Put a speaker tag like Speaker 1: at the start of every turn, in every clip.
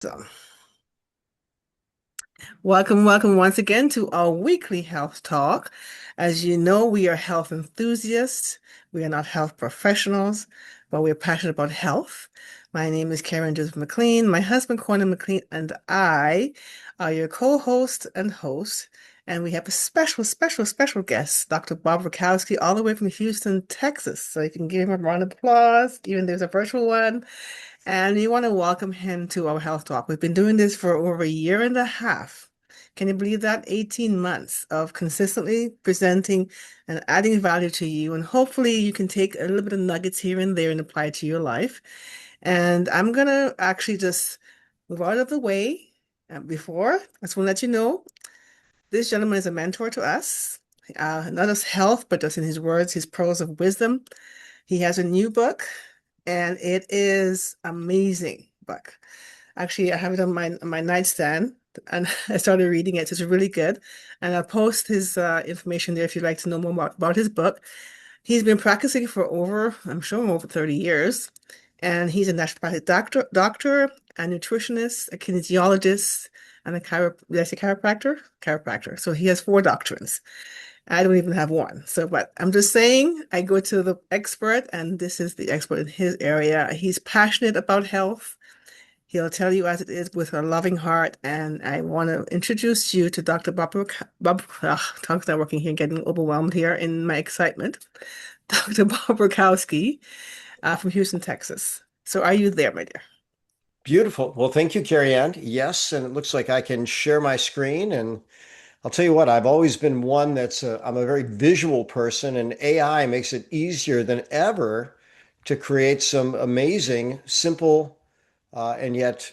Speaker 1: So, welcome once again to our weekly health talk. As you know, we are health enthusiasts. We are not health professionals, but we're passionate about health. My name is Kerry-Ann Joseph-McLean. My husband, Corner McLean, and I are your co-host and host. And we have a special guest, Dr. Bob Rakowski, all the way from Houston, Texas. So you can give him a round of applause, even there's a virtual one. And we want to welcome him to our health talk. We've been doing this for over a year and a half. Can you believe that? 18 months of consistently presenting and adding value to you. And hopefully you can take a little bit of nuggets here and there and apply it to your life. And I'm going to actually just move out of the way before. I just want to let you know this gentleman is a mentor to us. Not just health, but just in his words, his pearls of wisdom. He has a new book, and it is amazing book. Actually, I have it on my nightstand, and I started reading it. It's really good, and I'll post his information there if you'd like to know more about his book. He's been practicing for I'm sure, over 30 years, and he's a naturopathic doctor, a nutritionist, a kinesiologist, and did I say chiropractor? Chiropractor. So he has four doctrines. I don't even have one. So, but I'm just saying, I go to the expert, and this is the expert in his area. He's passionate about health. He'll tell you as it is with a loving heart. And I want to introduce you to Dr. Tongue's not working here, getting overwhelmed here in my excitement. Dr. Bob Rakowski from Houston, Texas. So, are you there, my dear?
Speaker 2: Beautiful. Well, thank you, Kerry-Ann. Yes, and it looks like I can share my screen. And I'll tell you what, I've always been one I'm a very visual person, and AI makes it easier than ever to create some amazing, simple, and yet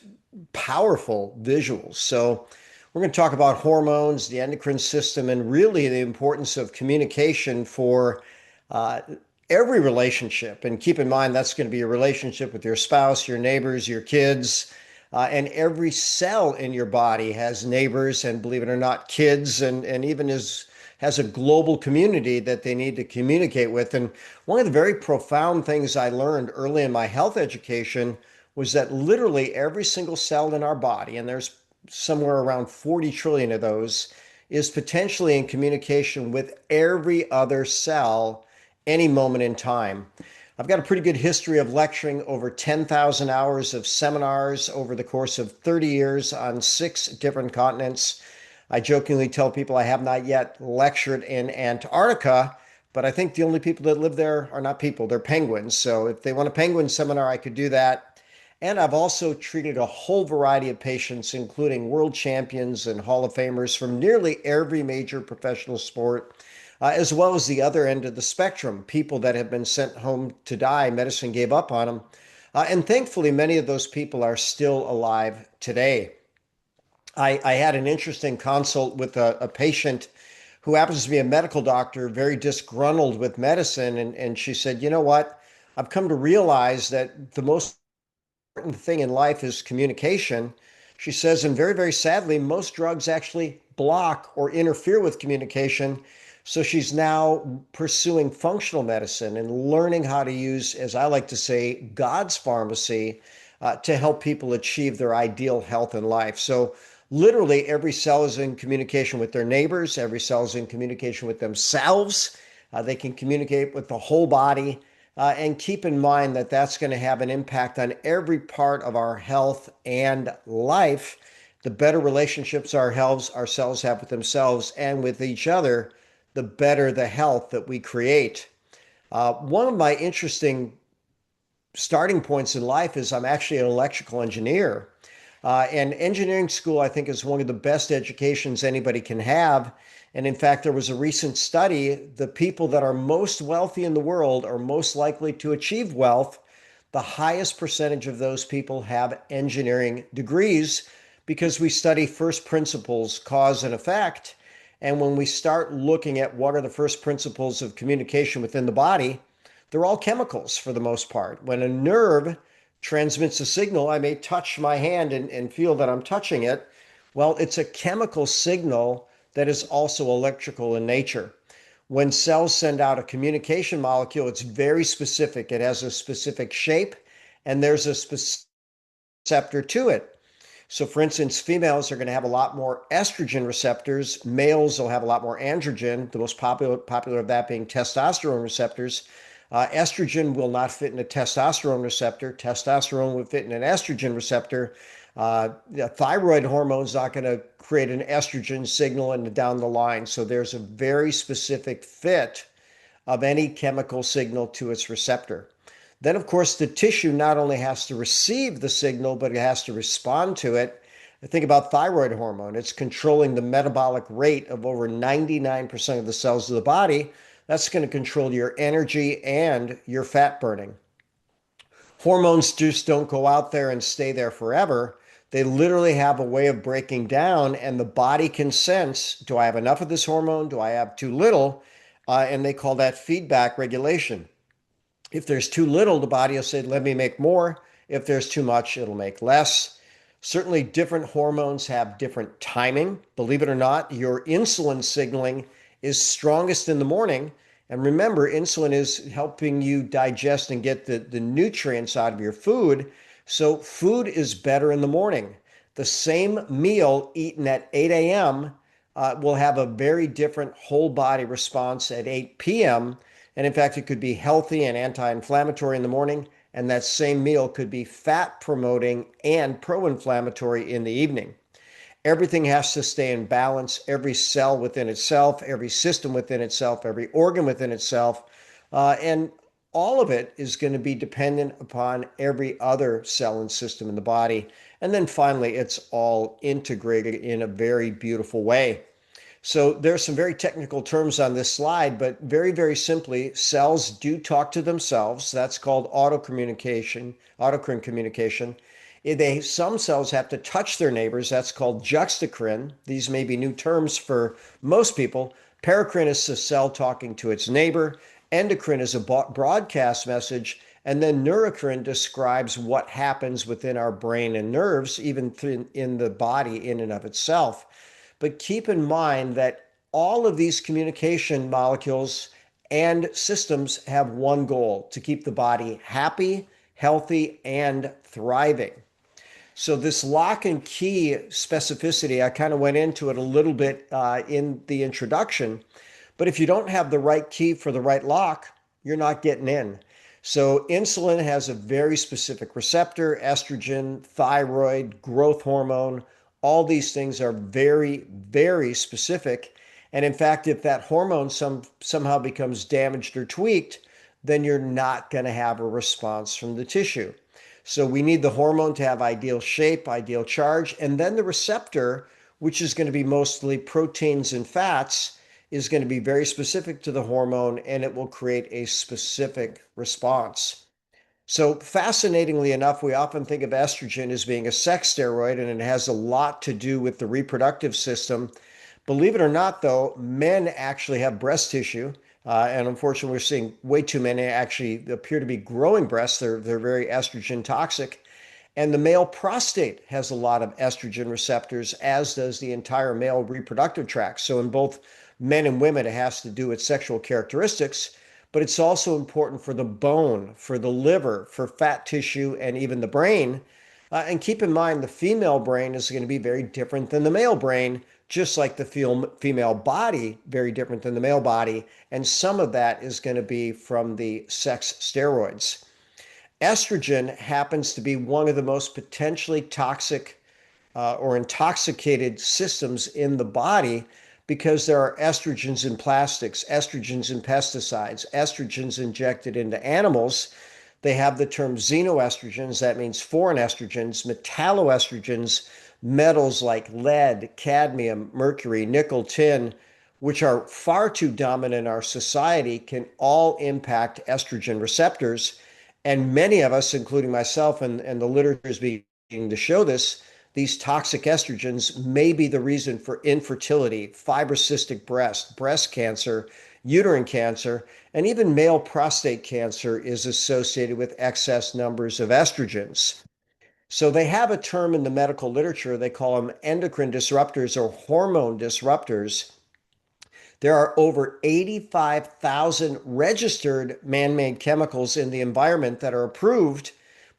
Speaker 2: powerful visuals. So we're going to talk about hormones, the endocrine system, and really the importance of communication for uh, every relationship. And keep in mind, that's going to be a relationship with your spouse, your neighbors, your kids. And every cell in your body has neighbors and, believe it or not, kids, and even has a global community that they need to communicate with. And one of the very profound things I learned early in my health education was that literally every single cell in our body, and there's somewhere around 40 trillion of those, is potentially in communication with every other cell any moment in time. I've got a pretty good history of lecturing, over 10,000 hours of seminars over the course of 30 years on 6 different continents. I jokingly tell people I have not yet lectured in Antarctica, but I think the only people that live there are not people, they're penguins. So if they want a penguin seminar, I could do that. And I've also treated a whole variety of patients, including world champions and Hall of Famers from nearly every major professional sport, as well as the other end of the spectrum, people that have been sent home to die. Medicine gave up on them. And thankfully, many of those people are still alive today. I had an interesting consult with a patient who happens to be a medical doctor, very disgruntled with medicine. And she said, you know what? I've come to realize that the most important thing in life is communication. She says, and very, very sadly, most drugs actually block or interfere with communication. So she's now pursuing functional medicine and learning how to use, as I like to say, God's pharmacy to help people achieve their ideal health and life. So literally every cell is in communication with their neighbors, every cell is in communication with themselves. They can communicate with the whole body. And keep in mind that that's going to have an impact on every part of our health and life. The better relationships our cells have with themselves and with each other, the better the health that we create. One of my interesting starting points in life is I'm actually an electrical engineer. And engineering school, I think, is one of the best educations anybody can have. And in fact, there was a recent study, the people that are most wealthy in the world are most likely to achieve wealth. The highest percentage of those people have engineering degrees because we study first principles, cause and effect. And when we start looking at what are the first principles of communication within the body, they're all chemicals for the most part. When a nerve transmits a signal, I may touch my hand and feel that I'm touching it. Well, it's a chemical signal that is also electrical in nature. When cells send out a communication molecule, it's very specific. It has a specific shape and there's a specific receptor to it. So, for instance, females are going to have a lot more estrogen receptors. Males will have a lot more androgen, the most popular of that being testosterone receptors. Estrogen will not fit in a testosterone receptor. Testosterone would fit in an estrogen receptor. The thyroid hormone is not going to create an estrogen signal and down the line. So there's a very specific fit of any chemical signal to its receptor. Then, of course, the tissue not only has to receive the signal, but it has to respond to it. Think about thyroid hormone. It's controlling the metabolic rate of over 99% of the cells of the body. That's going to control your energy and your fat burning. Hormones just don't go out there and stay there forever. They literally have a way of breaking down, and the body can sense, do I have enough of this hormone? Do I have too little? And they call that feedback regulation. If there's too little, the body will say, let me make more. If there's too much, it'll make less. Certainly, different hormones have different timing. Believe it or not, your insulin signaling is strongest in the morning. And remember, insulin is helping you digest and get the nutrients out of your food. So, food is better in the morning. The same meal eaten at 8 a.m. Will have a very different whole body response at 8 p.m. And in fact, it could be healthy and anti inflammatory in the morning, and that same meal could be fat promoting and pro inflammatory in the evening. Everything has to stay in balance, every cell within itself, every system within itself, every organ within itself. And all of it is going to be dependent upon every other cell and system in the body. And then finally, it's all integrated in a very beautiful way. So there's some very technical terms on this slide, but very, very simply, cells do talk to themselves. That's called autocrine communication. Some cells have to touch their neighbors. That's called juxtacrine. These may be new terms for most people. Paracrine is a cell talking to its neighbor. Endocrine is a broadcast message. And then neurocrine describes what happens within our brain and nerves, even in the body in and of itself. But keep in mind that all of these communication molecules and systems have one goal: to keep the body happy, healthy, and thriving. So, this lock and key specificity, I kind of went into it a little bit in the introduction. But if you don't have the right key for the right lock, you're not getting in. So, insulin has a very specific receptor, estrogen, thyroid, growth hormone. All these things are very, very specific. And in fact, if that hormone somehow becomes damaged or tweaked, then you're not going to have a response from the tissue. So we need the hormone to have ideal shape, ideal charge, and then the receptor, which is going to be mostly proteins and fats, is going to be very specific to the hormone, and it will create a specific response. So, fascinatingly enough, we often think of estrogen as being a sex steroid, and it has a lot to do with the reproductive system. Believe it or not, though, men actually have breast tissue. And unfortunately, we're seeing way too many actually appear to be growing breasts. They're very estrogen toxic. And the male prostate has a lot of estrogen receptors, as does the entire male reproductive tract. So, in both men and women, it has to do with sexual characteristics, but it's also important for the bone, for the liver, for fat tissue, and even the brain. And keep in mind, the female brain is going to be very different than the male brain, just like the female body, very different than the male body. And some of that is going to be from the sex steroids. Estrogen happens to be one of the most potentially toxic or intoxicated systems in the body because there are estrogens in plastics, estrogens in pesticides, estrogens injected into animals. They have the term xenoestrogens, that means foreign estrogens, metalloestrogens, metals like lead, cadmium, mercury, nickel, tin, which are far too dominant in our society, can all impact estrogen receptors. And many of us, including myself, and the literature is beginning to show this, these toxic estrogens may be the reason for infertility, fibrocystic breast cancer, uterine cancer, and even male prostate cancer is associated with excess numbers of estrogens. So they have a term in the medical literature, they call them endocrine disruptors or hormone disruptors. There are over 85,000 registered man-made chemicals in the environment that are approved,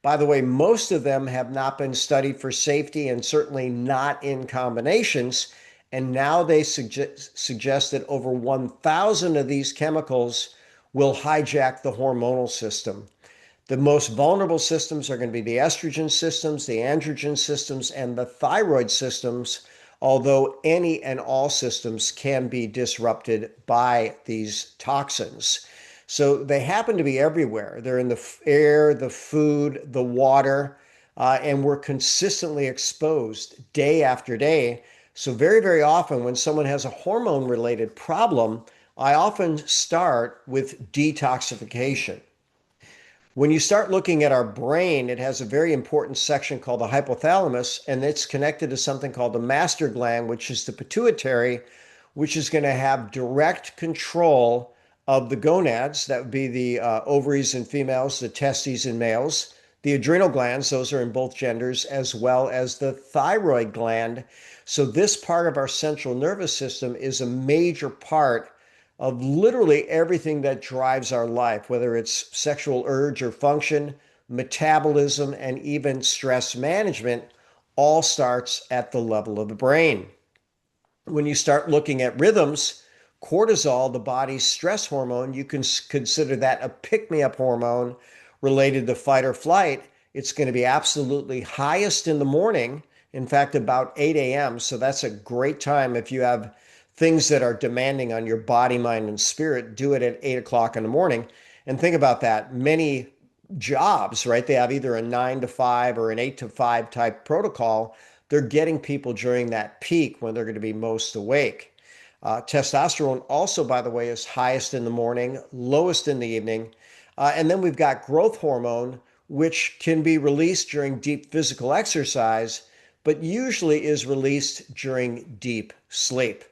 Speaker 2: By the way, most of them have not been studied for safety and certainly not in combinations. And now they suggest that over 1,000 of these chemicals will hijack the hormonal system. The most vulnerable systems are going to be the estrogen systems, the androgen systems, and the thyroid systems, although any and all systems can be disrupted by these toxins. So they happen to be everywhere. They're in the air, the food, the water, and we're consistently exposed day after day. So, very, very often, when someone has a hormone related problem, I often start with detoxification. When you start looking at our brain, it has a very important section called the hypothalamus, and it's connected to something called the master gland, which is the pituitary, which is going to have direct control of the gonads. That would be the ovaries in females, the testes in males, the adrenal glands, those are in both genders, as well as the thyroid gland. So, this part of our central nervous system is a major part of literally everything that drives our life, whether it's sexual urge or function, metabolism, and even stress management, all starts at the level of the brain. When you start looking at rhythms, cortisol, the body's stress hormone, you can consider that a pick me up hormone related to fight or flight. It's going to be absolutely highest in the morning, in fact, about 8 a.m. So that's a great time if you have things that are demanding on your body, mind, and spirit. Do it at 8 o'clock in the morning. And think about that. Many jobs, right? They have either a 9 to 5 or an 8 to 5 type protocol. They're getting people during that peak when they're going to be most awake. Testosterone also, by the way, is highest in the morning, lowest in the evening. And then we've got growth hormone, which can be released during deep physical exercise, but usually is released during deep sleep.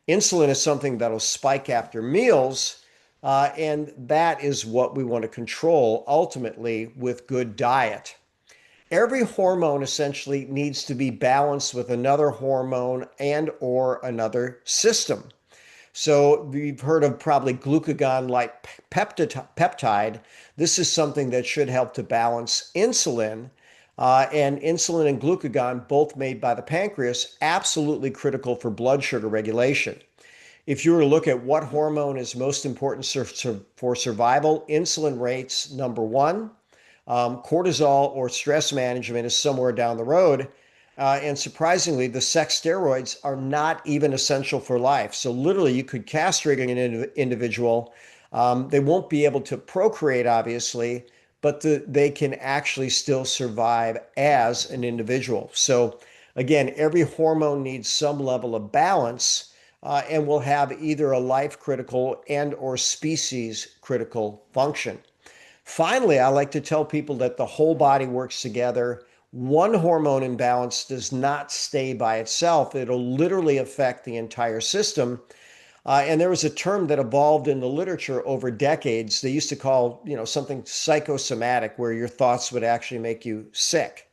Speaker 2: Insulin is something that'll spike after meals, and that is what we want to control ultimately with good diet. Every hormone essentially needs to be balanced with another hormone and or another system. So we've heard of probably glucagon-like peptide. This is something that should help to balance insulin. And insulin and glucagon, both made by the pancreas, absolutely critical for blood sugar regulation. If you were to look at what hormone is most important for survival, insulin rates number one. Cortisol or stress management is somewhere down the road. And surprisingly, the sex steroids are not even essential for life. So, literally, you could castrate an individual. They won't be able to procreate, obviously, but they can actually still survive as an individual. So, again, every hormone needs some level of balance and will have either a life critical and or species critical function. Finally, I like to tell people that the whole body works together. One hormone imbalance does not stay by itself. It'll literally affect the entire system. And there was a term that evolved in the literature over decades. They used to call, something psychosomatic, where your thoughts would actually make you sick.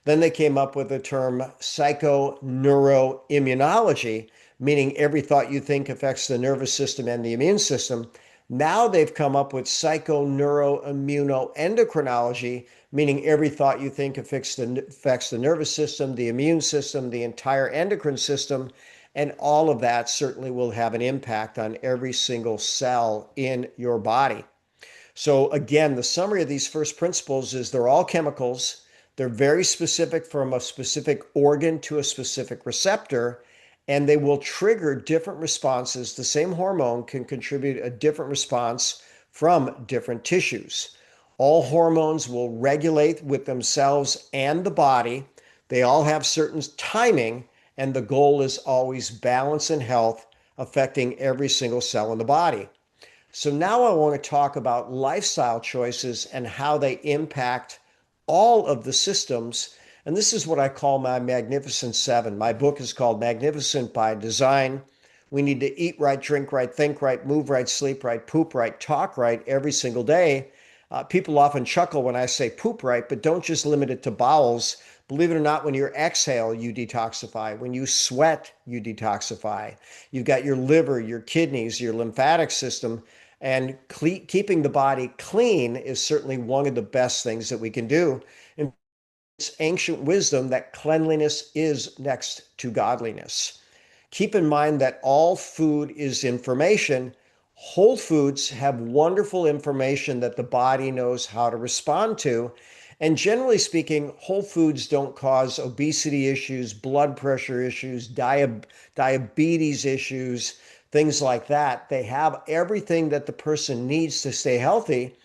Speaker 2: Then they came up with the term psychoneuroimmunology, meaning every thought you think affects the nervous system and the immune system. Now they've come up with psychoneuroimmunoendocrinology, meaning every thought you think affects the nervous system, the immune system, the entire endocrine system, and all of that certainly will have an impact on every single cell in your body. So again, the summary of these first principles is they're all chemicals. They're very specific from a specific organ to a specific receptor, and they will trigger different responses. The same hormone can contribute a different response from different tissues. All hormones will regulate with themselves and the body. They all have certain timing, and the goal is always balance and health, affecting every single cell in the body. So now I want to talk about lifestyle choices and how they impact all of the systems. And this is what I call my Magnificent Seven. My book is called Magnificent by Design. We need to eat right, drink right, think right, move right, sleep right, poop right, talk right every single day. People often chuckle when I say poop right, but don't just limit it to bowels. Believe it or not, when you exhale, you detoxify. When you sweat, you detoxify. You've got your liver, your kidneys, your lymphatic system. And keeping the body clean is certainly one of the best things that we can do. And it's ancient wisdom that cleanliness is next to godliness. Keep in mind that all food is information. Whole foods have wonderful information that the body knows how to respond to. And generally speaking, whole foods don't cause obesity issues, blood pressure issues, diabetes issues, things like that. They have everything that the person needs to stay healthy.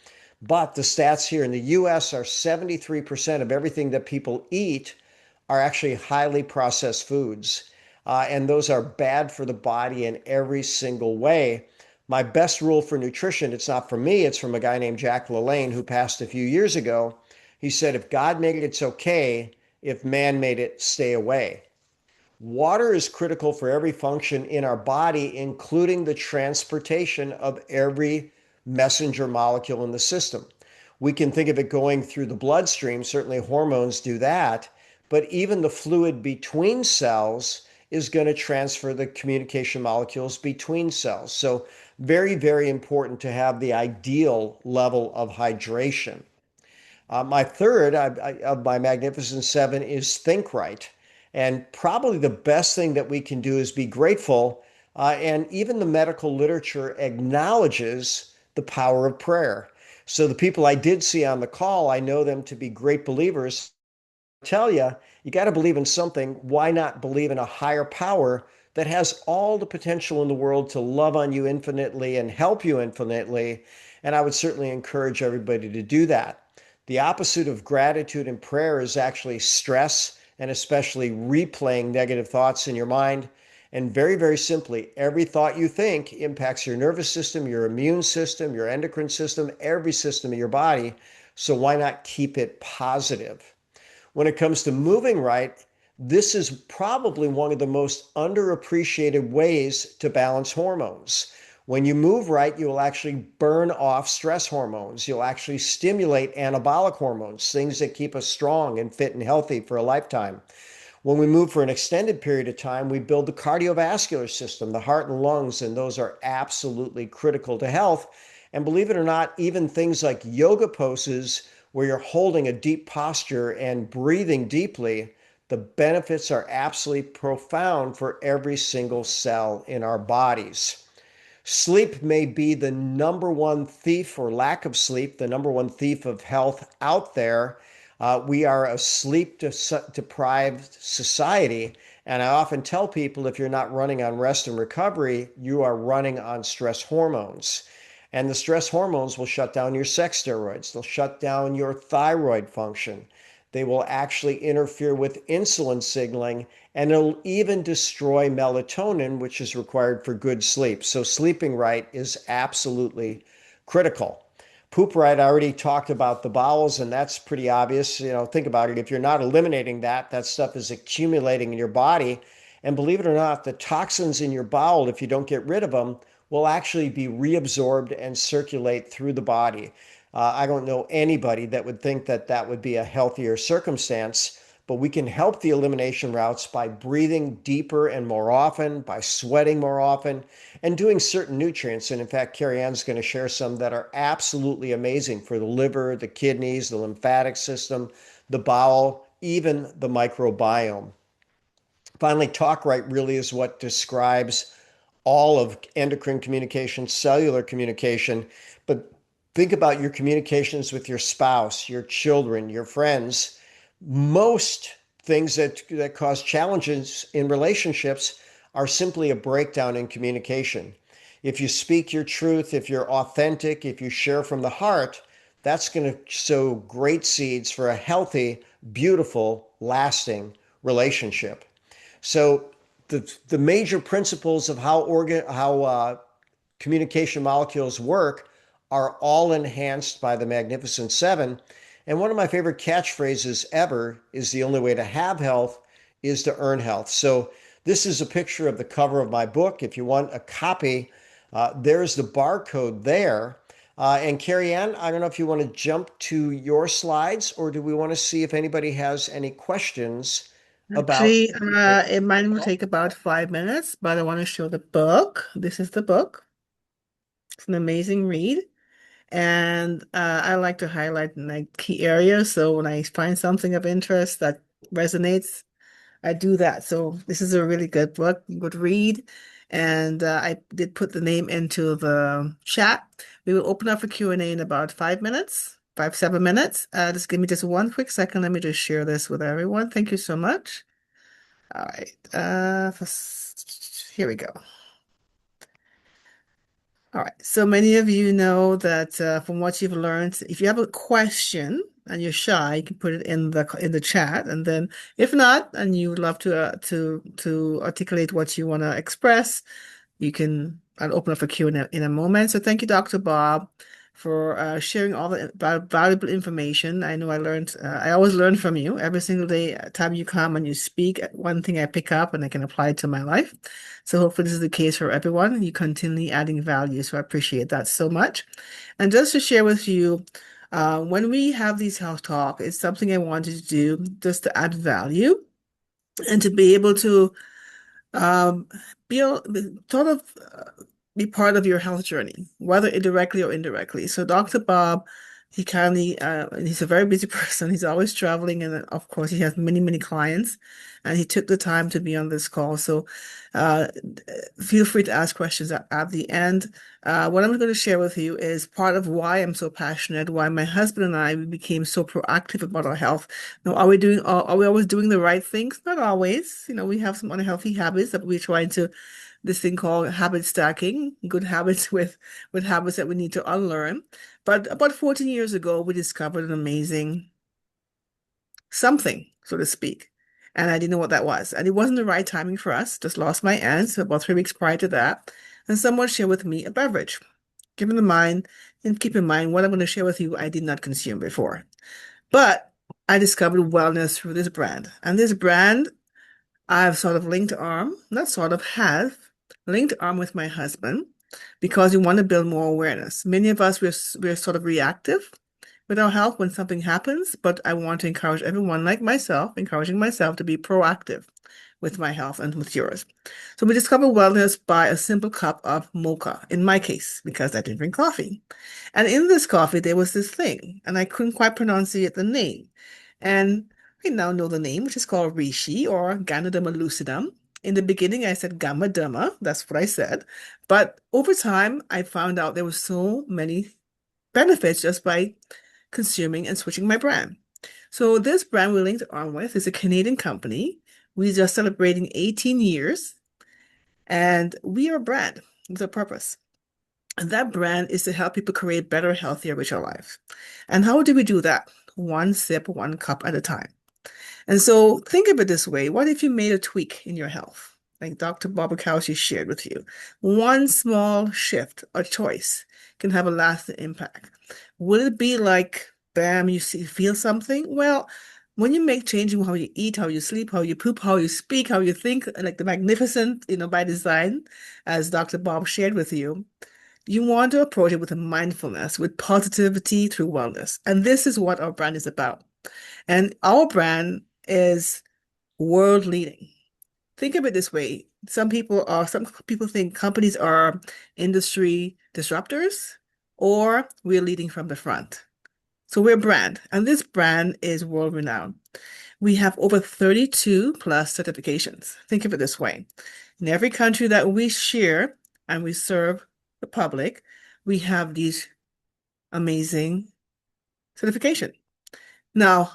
Speaker 2: But the stats here in the US are 73% of everything that people eat are actually highly processed foods. And those are bad for the body in every single way. My best rule for nutrition, it's not from me, it's from a guy named Jack LaLanne who passed a few years ago. He said, if God made it, it's okay. If man made it, stay away. Water is critical for every function in our body, including the transportation of every messenger molecule in the system. We can think of it going through the bloodstream. Certainly, hormones do that. But even the fluid between cells is going to transfer the communication molecules between cells. So, very, very important to have the ideal level of hydration. My third of my Magnificent Seven is think right. And probably the best thing that we can do is be grateful. And even the medical literature acknowledges the power of prayer. So the people I did see on the call, I know them to be great believers. Tell you got to believe in something. Why not believe in a higher power that has all the potential in the world to love on you infinitely and help you infinitely? And I would certainly encourage everybody to do that. The opposite of gratitude and prayer is actually stress and especially replaying negative thoughts in your mind. And very, very simply, every thought you think impacts your nervous system, your immune system, your endocrine system, every system of your body. So why not keep it positive? When it comes to moving right, this is probably one of the most underappreciated ways to balance hormones. When you move right, you will actually burn off stress hormones. You'll actually stimulate anabolic hormones, things that keep us strong and fit and healthy for a lifetime. When we move for an extended period of time, we build the cardiovascular system, the heart and lungs, and those are absolutely critical to health. And believe it or not, even things like yoga poses where you're holding a deep posture and breathing deeply, the benefits are absolutely profound for every single cell in our bodies. Sleep may be the number one thief, or lack of sleep, the number one thief of health out there. We are a sleep deprived society. And I often tell people if you're not running on rest and recovery, you are running on stress hormones. And the stress hormones will shut down your sex steroids, they'll shut down your thyroid function. They will actually interfere with insulin signaling, and it'll even destroy melatonin, which is required for good sleep. So, sleeping right is absolutely critical. Poop right, I already talked about the bowels, and that's pretty obvious. Think about it. If you're not eliminating that, that stuff is accumulating in your body. And believe it or not, the toxins in your bowel, if you don't get rid of them, will actually be reabsorbed and circulate through the body. I don't know anybody that would think that that would be a healthier circumstance, but we can help the elimination routes by breathing deeper and more often, by sweating more often, and doing certain nutrients. And in fact, Kerry-Ann's going to share some that are absolutely amazing for the liver, the kidneys, the lymphatic system, the bowel, even the microbiome. Finally, talk right really is what describes all of endocrine communication, cellular communication. But think about your communications with your spouse, your children, your friends. Most things that cause challenges in relationships are simply a breakdown in communication. If you speak your truth, if you're authentic, if you share from the heart, that's going to sow great seeds for a healthy, beautiful, lasting relationship. So the major principles of how communication molecules work are all enhanced by the Magnificent Seven. And one of my favorite catchphrases ever is the only way to have health is to earn health. So this is a picture of the cover of my book. If you want a copy, there's the barcode there. And Kerry-Ann, I don't know if you want to jump to your slides or do we want to see if anybody has any questions about
Speaker 1: Actually, it might
Speaker 2: communication?
Speaker 1: take about 5 minutes, but I want to show the book. This is the book. It's an amazing read. And I like to highlight like key areas. So when I find something of interest that resonates, I do that. So this is a really good book, good read. And I did put the name into the chat. We will open up for Q&A in about 5 minutes, 7 minutes. Just give me just one quick second. Let me just share this with everyone. Thank you so much. All right. Here we go. All right. So many of you know that from what you've learned, if you have a question and you're shy, you can put it in the chat, and then if not, and you would love to articulate what you want to express, I'll open up for Q&A in a moment. So thank you, Dr. Bob, for sharing all the valuable information. I know I always learn from you every single day. Time you come and you speak, one thing I pick up and I can apply it to my life. So hopefully this is the case for everyone. You continually adding value. So I appreciate that so much. And just to share with you, when we have these health talk, it's something I wanted to do just to add value and to be able to um, be sort of be part of your health journey, whether indirectly or indirectly. So Dr. Bob, he kindly, he's a very busy person. He's always traveling, and of course, he has many, many clients. And he took the time to be on this call. So uh, feel free to ask questions at the end. What I'm going to share with you is part of why I'm so passionate, why my husband and I we became so proactive about our health. Now, are we always doing the right things? Not always. You know, we have some unhealthy habits that we're trying to this thing called habit stacking, good habits with habits that we need to unlearn. But about 14 years ago, we discovered an amazing something, so to speak. And I didn't know what that was. And it wasn't the right timing for us. Just lost my aunt so about 3 weeks prior to that. And someone shared with me a beverage. Keep in mind, and keep in mind what I'm going to share with you, I did not consume before. But I discovered wellness through this brand. And this brand, I've sort of linked arm, not sort of, have linked arm with my husband because we want to build more awareness. Many of us, we're sort of reactive with our health when something happens, but I want to encourage everyone, like myself, encouraging myself to be proactive with my health and with yours. So we discovered wellness by a simple cup of mocha, in my case, because I didn't drink coffee. And in this coffee, there was this thing, and I couldn't quite pronounce the name. And I now know the name, which is called reishi or Ganoderma lucidum. In the beginning, I said gamma derma. That's what I said. But over time, I found out there were so many benefits just by consuming and switching my brand. So this brand we're linked on with is a Canadian company. We're just celebrating 18 years, and we are a brand with a purpose. And that brand is to help people create better, healthier, richer lives. And how do we do that? One sip, one cup at a time. And so think of it this way. What if you made a tweak in your health? Like Dr. Bobakowski shared with you. One small shift or choice can have a lasting impact. Will it be like, bam, feel something? Well, when you make changing how you eat, how you sleep, how you poop, how you speak, how you think, like the magnificent, by design, as Dr. Bob shared with you, you want to approach it with a mindfulness, with positivity through wellness. And this is what our brand is about. And our brand is world leading. Think of it this way. Some people think companies are industry disruptors or we're leading from the front. So we're a brand, and this brand is world renowned. We have over 32 plus certifications. Think of it this way. In every country that we share and we serve the public, we have these amazing certification. Now,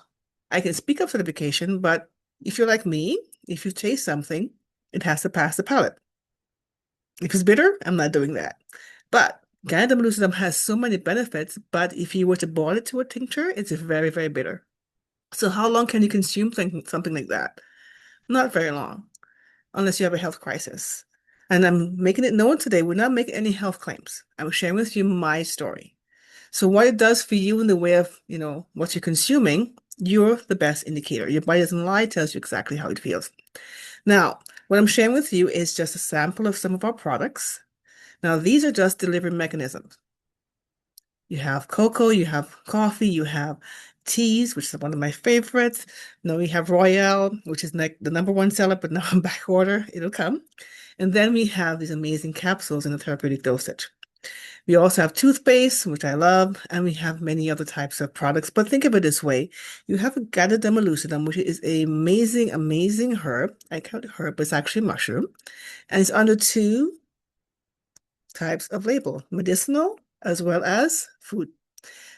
Speaker 1: I can speak of certification, but if you're like me, if you taste something, it has to pass the palate. If it's bitter, I'm not doing that. But Ganoderma lucidum has so many benefits, but if you were to boil it to a tincture, it's very, very bitter. So how long can you consume something like that? Not very long, unless you have a health crisis. And I'm making it known today, we're not making any health claims. I'm sharing with you my story. So what it does for you in the way of, what you're consuming, you're the best indicator. Your body doesn't lie, it tells you exactly how it feels. Now, what I'm sharing with you is just a sample of some of our products. Now, these are just delivery mechanisms. You have cocoa, you have coffee, you have teas, which is one of my favorites. Now we have Royale, which is like the number one seller, but now in back order, it'll come. And then we have these amazing capsules in a therapeutic dosage. We also have toothpaste, which I love, and we have many other types of products. But think of it this way. You have a Gadodama lucidum, which is an amazing, amazing herb. I call it herb, but it's actually mushroom. And it's under two types of label, medicinal as well as food.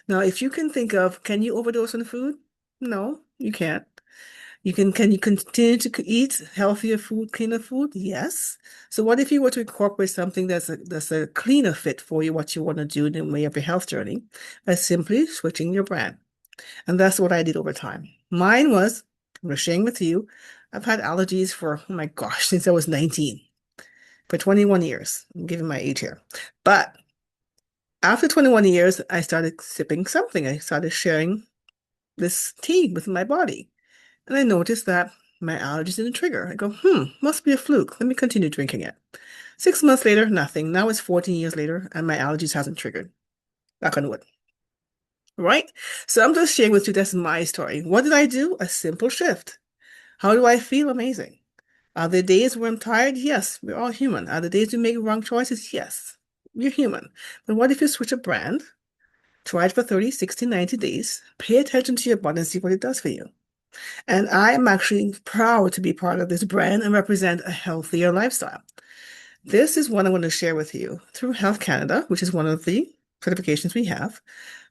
Speaker 1: Now, if you can think of, can you overdose on food? No, you can't. Can you continue to eat healthier food, cleaner food? Yes. So what if you were to incorporate something that's a cleaner fit for you, what you want to do in the way of your health journey, by simply switching your brand? And that's what I did over time. Mine was, I'm sharing with you, I've had allergies for, oh my gosh, since I was 19, for 21 years. I'm giving my age here. But after 21 years, I started sipping something. I started sharing this tea with my body. And I noticed that my allergies didn't trigger. I go, must be a fluke. Let me continue drinking it. 6 months later, nothing. Now it's 14 years later, and my allergies hasn't triggered. Knock on wood. Right? So I'm just sharing with you, that's my story. What did I do? A simple shift. How do I feel? Amazing. Are there days where I'm tired? Yes, we're all human. Are there days we make wrong choices? Yes, we're human. But what if you switch a brand, try it for 30, 60, 90 days, pay attention to your body and see what it does for you? And I'm actually proud to be part of this brand and represent a healthier lifestyle. This is what I want to share with you through Health Canada, which is one of the certifications we have.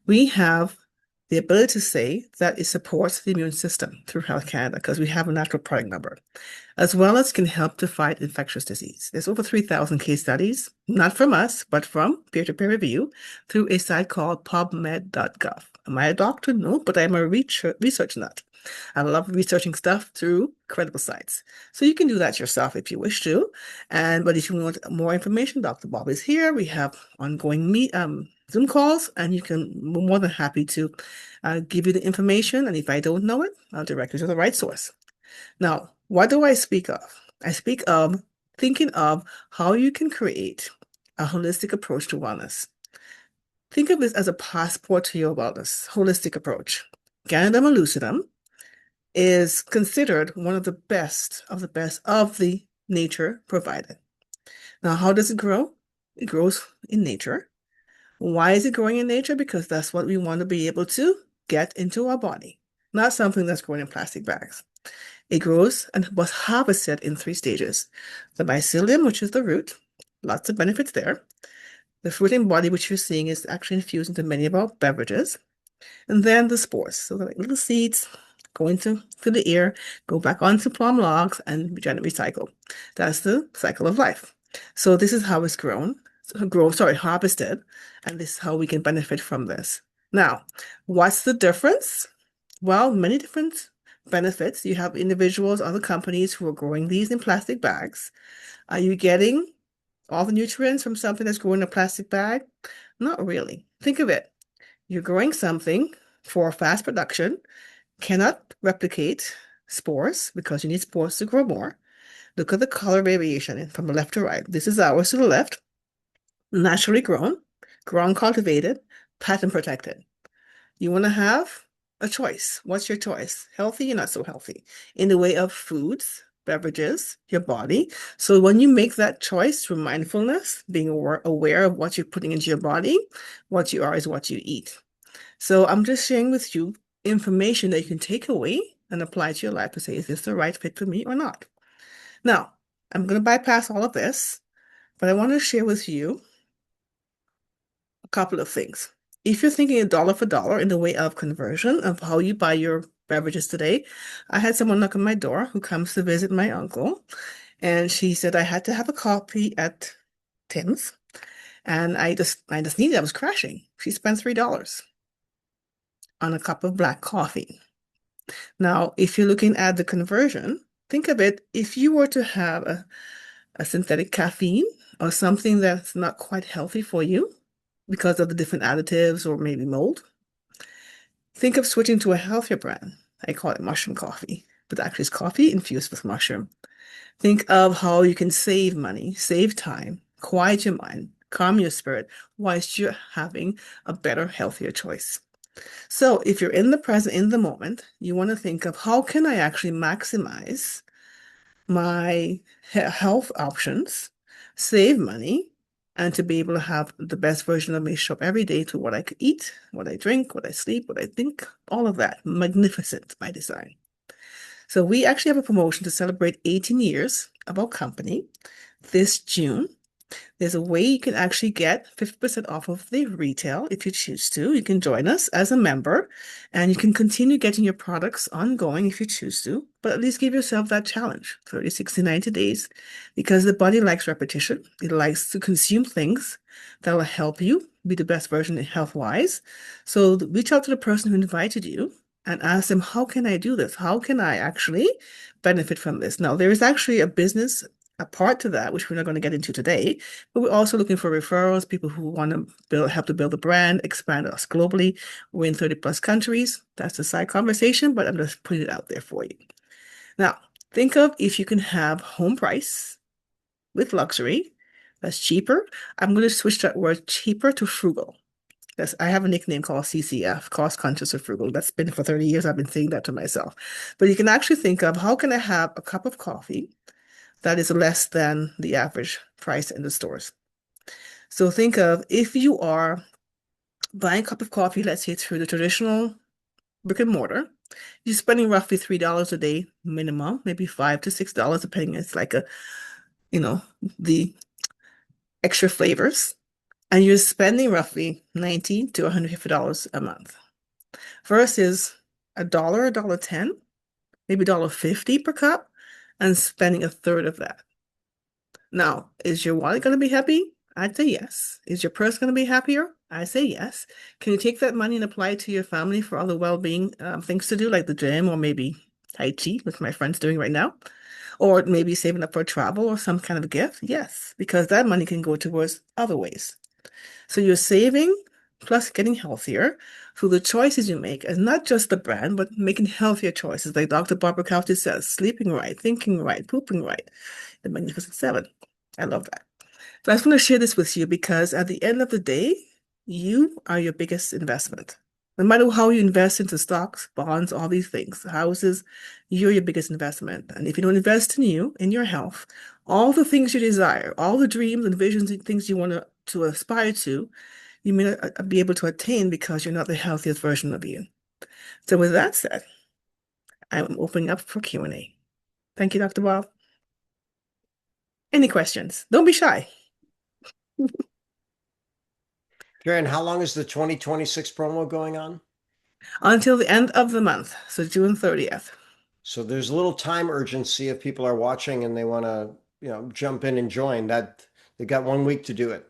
Speaker 1: We have the ability to say that it supports the immune system through Health Canada because we have a natural product number, as well as can help to fight infectious disease. There's over 3,000 case studies, not from us, but from peer-to-peer review through a site called pubmed.gov. Am I a doctor? No, but I'm a research nut. I love researching stuff through credible sites. So you can do that yourself if you wish to. But if you want more information, Dr. Bob is here. We have ongoing Zoom calls, and we're more than happy to give you the information. And if I don't know it, I'll direct you to the right source. Now, what do I speak of? I speak of thinking of how you can create a holistic approach to wellness. Think of this as a passport to your wellness, holistic approach. Ganoderma lucidum is considered one of the best of the nature provided. Now, how does it grow? It grows in nature. Why is it growing in nature? Because that's what we want to be able to get into our body, not something that's growing in plastic bags. It grows and was harvested in 3 stages. The mycelium, which is the root, lots of benefits there. The fruiting body, which you're seeing, is actually infused into many of our beverages. And then the spores. So they're like little seeds go through the air, go back onto plum logs, and recycle. That's the cycle of life. So this is how it's harvested, and this is how we can benefit from this. Now, what's the difference? Well, many different benefits. You have individuals, other companies who are growing these in plastic bags. Are you getting all the nutrients from something that's growing in a plastic bag? Not really. Think of it. You're growing something for fast production, cannot replicate spores because you need spores to grow more. Look at the color variation from the left to right. This is ours to the left, naturally grown, cultivated, patent protected. You want to have a choice. What's your choice? Healthy or not so healthy? In the way of foods, beverages, your body. So when you make that choice through mindfulness, being aware of what you're putting into your body, what you are is what you eat. So I'm just sharing with you information that you can take away and apply to your life to say, is this the right fit for me or not? Now, I'm going to bypass all of this, but I want to share with you a couple of things. If you're thinking a dollar for dollar in the way of conversion of how you buy your beverages today, I had someone knock on my door who comes to visit my uncle, and she said I had to have a coffee at Tim's, and I just needed it. I was crashing. She spent $3 on a cup of black coffee. Now, if you're looking at the conversion, think of it, if you were to have a synthetic caffeine or something that's not quite healthy for you because of the different additives or maybe mold, think of switching to a healthier brand. I call it mushroom coffee, but actually it's coffee infused with mushroom. Think of how you can save money, save time, quiet your mind, calm your spirit whilst you're having a better, healthier choice. So if you're in the present, in the moment, you want to think of how can I actually maximize my health options, save money, and to be able to have the best version of me show up every day to what I could eat, what I drink, what I sleep, what I think, all of that. Magnificent by design. So we actually have a promotion to celebrate 18 years of our company this June. There's a way you can actually get 50% off of the retail if you choose to. You can join us as a member and you can continue getting your products ongoing if you choose to, but at least give yourself that challenge 30, 60, 90 days because the body likes repetition. It likes to consume things that will help you be the best version health-wise. So reach out to the person who invited you and ask them, how can I do this? How can I actually benefit from this? Now, there is actually a business a part to that, which we're not going to get into today, but we're also looking for referrals, people who want to help to build a brand, expand us globally. We're in 30 plus countries. That's a side conversation, but I'm just putting it out there for you. Now, think of if you can have home price with luxury, that's cheaper. I'm going to switch that word cheaper to frugal. I have a nickname called CCF, cost conscious or frugal. That's been for 30 years. I've been saying that to myself. But you can actually think of how can I have a cup of coffee that is less than the average price in the stores. So think of if you are buying a cup of coffee, let's say through the traditional brick and mortar, you're spending roughly $3 a day minimum, maybe $5 to $6, depending. It's like the extra flavors. And you're spending roughly $90 to $150 a month versus a dollar 10, maybe $1.50 per cup, and spending a third of that. Now, is your wallet going to be happy? I'd say yes. Is your purse going to be happier? I say yes. Can you take that money and apply it to your family for other well-being things to do, like the gym or maybe Tai Chi, which my friend's doing right now, or maybe saving up for travel or some kind of gift? Yes, because that money can go towards other ways. So you're saving plus getting healthier through the choices you make, and not just the brand, but making healthier choices, like Dr. Barbara Couch says, sleeping right, thinking right, pooping right, the Magnificent Seven. I love that. So I just want to share this with you because at the end of the day, you are your biggest investment. No matter how you invest into stocks, bonds, all these things, houses, you're your biggest investment. And if you don't invest in you, in your health, all the things you desire, all the dreams and visions and things you want to aspire to, you may not be able to attain because you're not the healthiest version of you. So with that said, I'm opening up for Q&A. Thank you, Dr. Bob. Any questions? Don't be shy.
Speaker 2: Karen, how long is the 2026 promo going on?
Speaker 1: Until the end of the month, so June 30th.
Speaker 2: So there's a little time urgency if people are watching and they want to, jump in and join. That they've got 1 week to do it.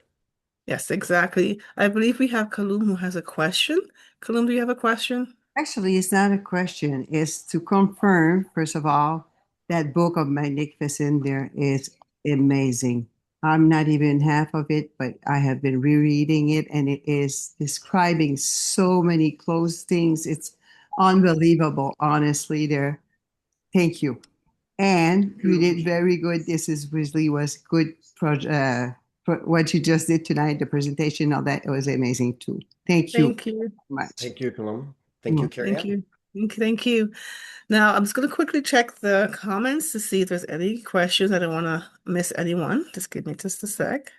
Speaker 1: Yes, exactly. I believe we have Kalum who has a question. Kalum, do you have a question?
Speaker 3: Actually, it's not a question. It's to confirm, first of all, that book of Magnificent there is amazing. I'm not even half of it, but I have been rereading it and it is describing so many close things. It's unbelievable, honestly, there. Thank you. And you did very good. This is really was good what you just did tonight, the presentation, all that it was amazing too. Thank you
Speaker 1: Thank you.
Speaker 3: much.
Speaker 2: Thank you, Colum. Thank you,
Speaker 1: Thank
Speaker 2: Kerry-Ann.
Speaker 1: you. Thank you. Thank you. Now, I'm just going to quickly check the comments to see if there's any questions. I don't want to miss anyone. Just give me just a sec.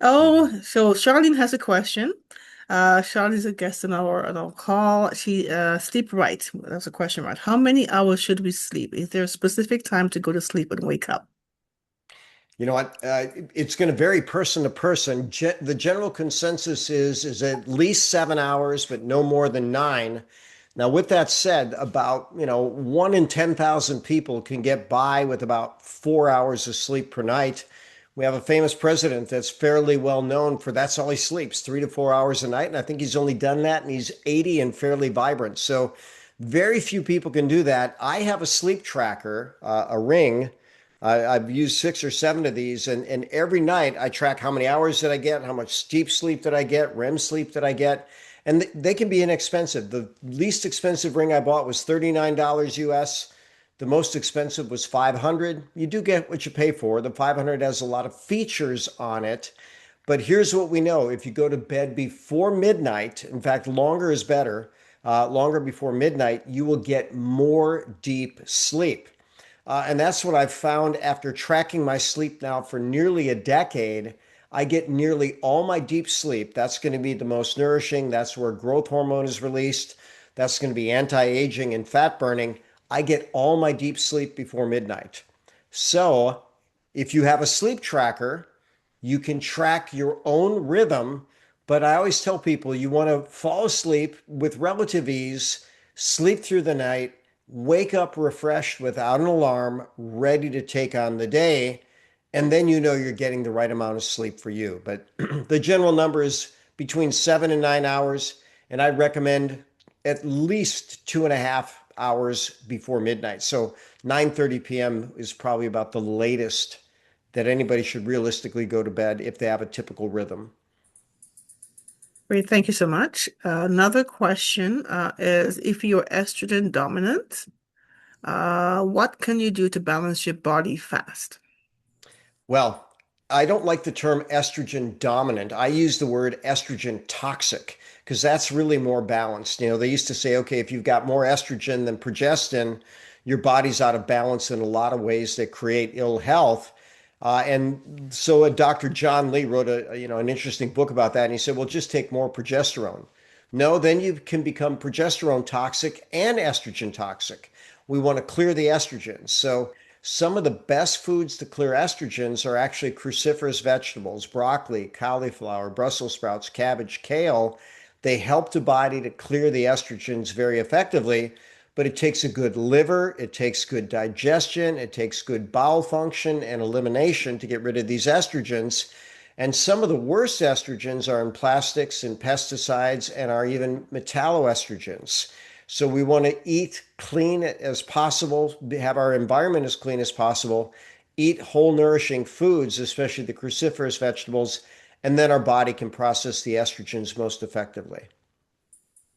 Speaker 1: Oh, so Charlene has a question. Charlene's a guest on our call. She sleep right. That's a question, right? How many hours should we sleep? Is there a specific time to go to sleep and wake up?
Speaker 2: You know what? It's going to vary person to person. The general consensus is at least 7 hours, but no more than 9. Now, with that said, about 1 in 10,000 people can get by with about 4 hours of sleep per night. We have a famous president that's fairly well known for that's all he sleeps, 3 to 4 hours a night, and I think he's only done that, and he's 80 and fairly vibrant. So, very few people can do that. I have a sleep tracker, a ring. I've used 6 or 7 of these, and every night I track how many hours did I get, how much deep sleep did I get, REM sleep did I get, and they can be inexpensive. The least expensive ring I bought was $39 US. The most expensive was 500. You do get what you pay for. The 500 has a lot of features on it, but here's what we know: if you go to bed before midnight, in fact, longer is better. Longer before midnight, you will get more deep sleep. And that's what I've found after tracking my sleep now for nearly a decade. I get nearly all my deep sleep. That's going to be the most nourishing. That's where growth hormone is released. That's going to be anti-aging and fat burning. I get all my deep sleep before midnight. So if you have a sleep tracker, you can track your own rhythm. But I always tell people you want to fall asleep with relative ease, sleep through the night, wake up refreshed without an alarm, ready to take on the day. And then you know you're getting the right amount of sleep for you. But the general number is between 7 and 9 hours. And I recommend at least 2.5 hours before midnight. So 9:30 p.m. is probably about the latest that anybody should realistically go to bed if they have a typical rhythm.
Speaker 1: Great, thank you so much. Another question is if you're estrogen dominant, what can you do to balance your body fast?
Speaker 2: Well, I don't like the term estrogen dominant. I use the word estrogen toxic because that's really more balanced. They used to say, okay, if you've got more estrogen than progestin, your body's out of balance in a lot of ways that create ill health. And so Dr. John Lee wrote an interesting book about that. And he said, well, just take more progesterone. No, then you can become progesterone toxic and estrogen toxic. We want to clear the estrogens. So some of the best foods to clear estrogens are actually cruciferous vegetables, broccoli, cauliflower, Brussels sprouts, cabbage, kale. They help the body to clear the estrogens very effectively, but it takes a good liver, it takes good digestion, it takes good bowel function and elimination to get rid of these estrogens. And some of the worst estrogens are in plastics and pesticides and are even metalloestrogens. So we want to eat clean as possible, have our environment as clean as possible, eat whole nourishing foods, especially the cruciferous vegetables, and then our body can process the estrogens most effectively.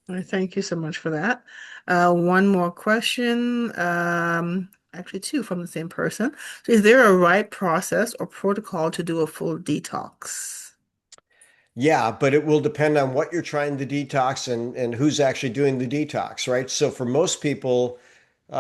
Speaker 1: All right, thank you so much for that. One more question, actually two from the same person. So is there a right process or protocol to do a full detox?
Speaker 2: Yeah, but it will depend on what you're trying to detox and who's actually doing the detox, right? So for most people,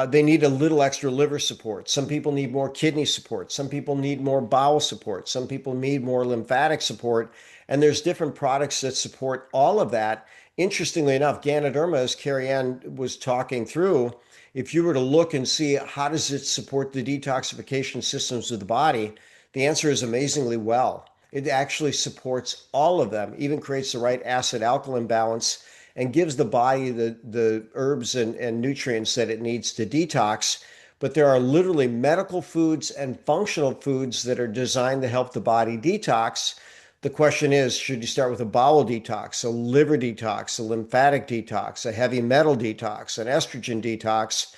Speaker 2: they need a little extra liver support. Some people need more kidney support. Some people need more bowel support. Some people need more lymphatic support. And there's different products that support all of that. Interestingly enough, Ganoderma, as Kerry-Ann was talking through, if you were to look and see how does it support the detoxification systems of the body, the answer is amazingly well. It actually supports all of them, even creates the right acid alkaline balance and gives the body the herbs and nutrients that it needs to detox. But there are literally medical foods and functional foods that are designed to help the body detox. The question is, should you start with a bowel detox, a liver detox, a lymphatic detox, a heavy metal detox, an estrogen detox?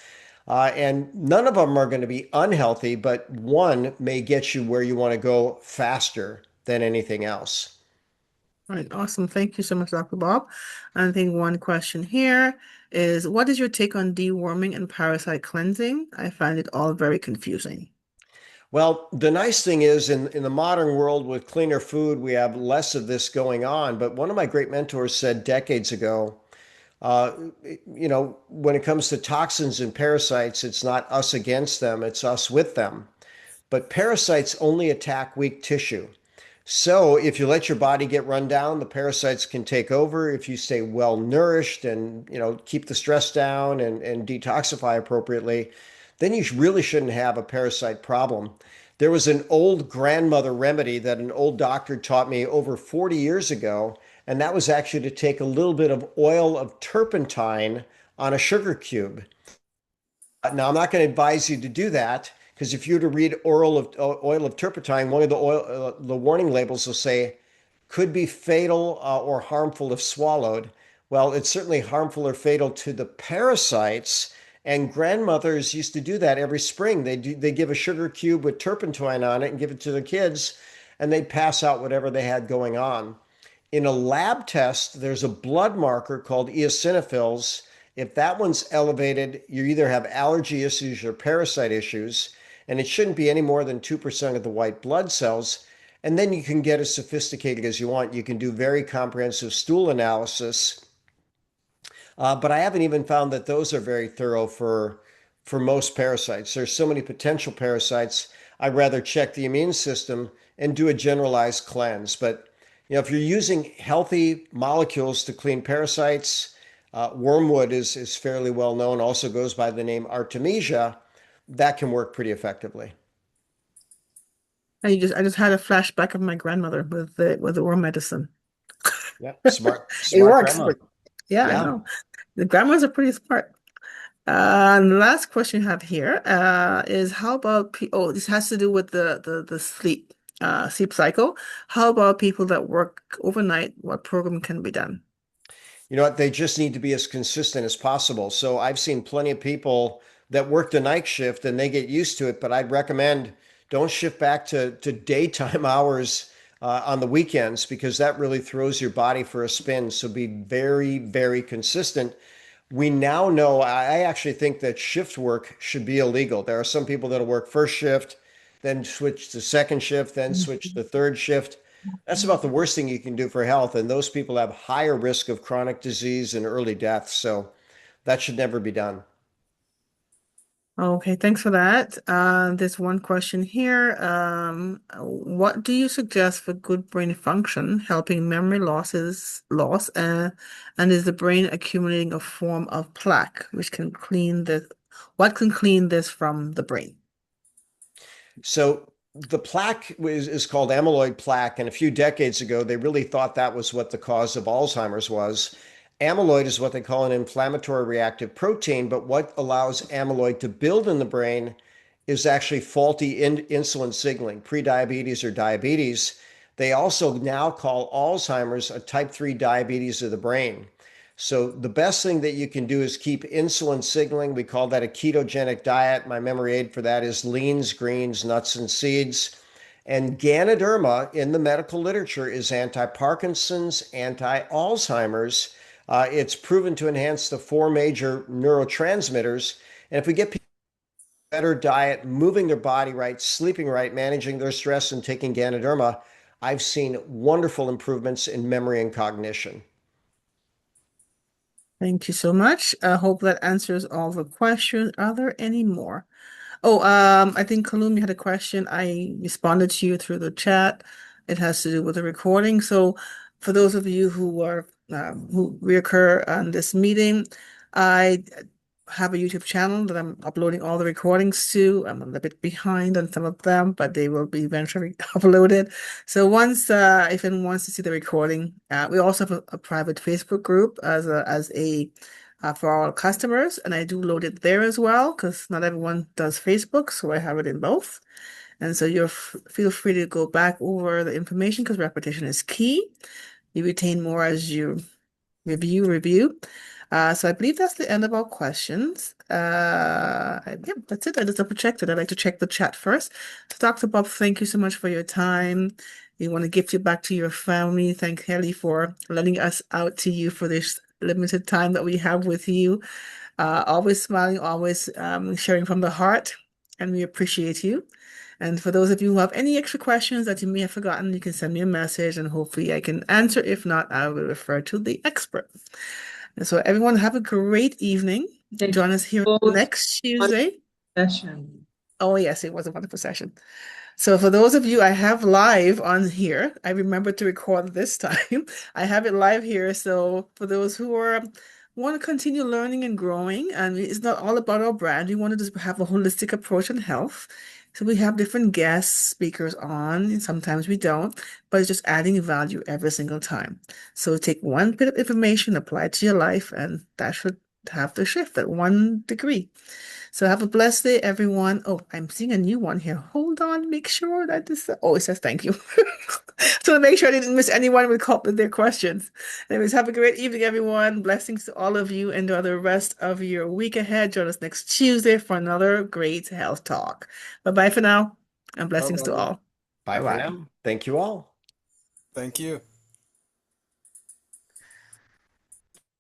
Speaker 2: And none of them are going to be unhealthy, but one may get you where you want to go faster than anything else.
Speaker 1: All right, awesome. Thank you so much, Dr. Bob. I think one question here is, what is your take on deworming and parasite cleansing? I find it all very confusing.
Speaker 2: Well, the nice thing is in the modern world with cleaner food, we have less of this going on. But one of my great mentors said decades ago, uh, when it comes to toxins and parasites, it's not us against them, it's us with them. But parasites only attack weak tissue. So if you let your body get run down, the parasites can take over. If you stay well nourished and keep the stress down and detoxify appropriately, then you really shouldn't have a parasite problem. There was an old grandmother remedy that an old doctor taught me over 40 years ago, and that was actually to take a little bit of oil of turpentine on a sugar cube. Now, I'm not going to advise you to do that because if you were to read oil of turpentine, one of the warning labels will say could be fatal or harmful if swallowed. Well, it's certainly harmful or fatal to the parasites. And grandmothers used to do that every spring. They give a sugar cube with turpentine on it and give it to the kids, and they'd pass out whatever they had going on. In a lab test, there's a blood marker called eosinophils. If that one's elevated, you either have allergy issues or parasite issues, and it shouldn't be any more than 2% of the white blood cells. And then you can get as sophisticated as you want. You can do very comprehensive stool analysis, but I haven't even found that those are very thorough for most parasites. There's so many potential parasites. I'd rather check the immune system and do a generalized cleanse. But if you're using healthy molecules to clean parasites, wormwood is fairly well known, also goes by the name Artemisia. That can work pretty effectively.
Speaker 1: I just had a flashback of my grandmother with the worm medicine.
Speaker 2: Yeah, smart,
Speaker 1: It
Speaker 2: smart
Speaker 1: works,
Speaker 2: grandma.
Speaker 1: but yeah, I
Speaker 2: Yeah.
Speaker 1: know. The grandmas are pretty smart. And the last question you have here is how about oh, this has to do with the sleep cycle. How about people that work overnight? What program can be done?
Speaker 2: You know what? They just need to be as consistent as possible. So I've seen plenty of people that work the night shift and they get used to it, but I'd recommend don't shift back to daytime hours on the weekends because that really throws your body for a spin. So be very, very consistent. We now know, I actually think that shift work should be illegal. There are some people that'll work first shift, then switch to second shift, then switch to third shift. That's about the worst thing you can do for health. And those people have higher risk of chronic disease and early death. So that should never be done.
Speaker 1: Okay, thanks for that. There's one question here. What do you suggest for good brain function, helping memory loss, and is the brain accumulating a form of plaque, which can clean this? What can clean this from the brain?
Speaker 2: So the plaque is called amyloid plaque. And a few decades ago, they really thought that was what the cause of Alzheimer's was. Amyloid is what they call an inflammatory reactive protein, but what allows amyloid to build in the brain is actually faulty insulin signaling, prediabetes or diabetes. They also now call Alzheimer's a type 3 diabetes of the brain. So the best thing that you can do is keep insulin signaling. We call that a ketogenic diet. My memory aid for that is leans, greens, nuts, and seeds. And Ganoderma in the medical literature is anti-Parkinson's, anti-Alzheimer's. It's proven to enhance the four major neurotransmitters. And if we get people better diet, moving their body right, sleeping right, managing their stress, and taking Ganoderma, I've seen wonderful improvements in memory and cognition.
Speaker 1: Thank you so much. I hope that answers all the questions. Are there any more? Oh, I think Kalumi had a question. I responded to you through the chat. It has to do with the recording. So, for those of you who reoccur on this meeting, I have a YouTube channel that I'm uploading all the recordings to. I'm a little bit behind on some of them, but they will be eventually uploaded. So once if anyone wants to see the recording, we also have a private Facebook group as a for our customers, and I do load it there as well because not everyone does Facebook, so I have it in both. And so feel free to go back over the information because repetition is key. You retain more as you review. So I believe that's the end of our questions. Yeah, that's it. I just double checked it. I'd like to check the chat first. So Dr. Bob, thank you so much for your time. We want to gift you back to your family. Thank Kelly for letting us out to you for this limited time that we have with you. Always smiling, always sharing from the heart, and we appreciate you. And for those of you who have any extra questions that you may have forgotten, you can send me a message and hopefully I can answer. If not, I will refer to the expert. And so everyone have a great evening.
Speaker 4: Thank
Speaker 1: Join us here
Speaker 4: you both.
Speaker 1: next Tuesday.
Speaker 4: Session.
Speaker 1: Oh, yes, it was a wonderful session. So for those of you I have live on here, I remember to record this time. I have it live here. So for those who are want to continue learning and growing, and it's not all about our brand. We want to just have a holistic approach on health. So we have different guest speakers on, and sometimes we don't, but it's just adding value every single time. So take one bit of information, apply it to your life, and that should have the shift at 1 degree. So have a blessed day, everyone. Oh, I'm seeing a new one here. Hold on, make sure that this. Oh, it says thank you. So to make sure I didn't miss anyone with their questions. Anyways, have a great evening, everyone. Blessings to all of you. Enjoy the rest of your week ahead. Join us next Tuesday for another great health talk. Bye bye for now, and blessings to
Speaker 2: Bye-bye.
Speaker 1: all.
Speaker 2: Bye
Speaker 1: Bye
Speaker 2: for
Speaker 1: bye.
Speaker 2: now. Thank you all.
Speaker 5: Thank you.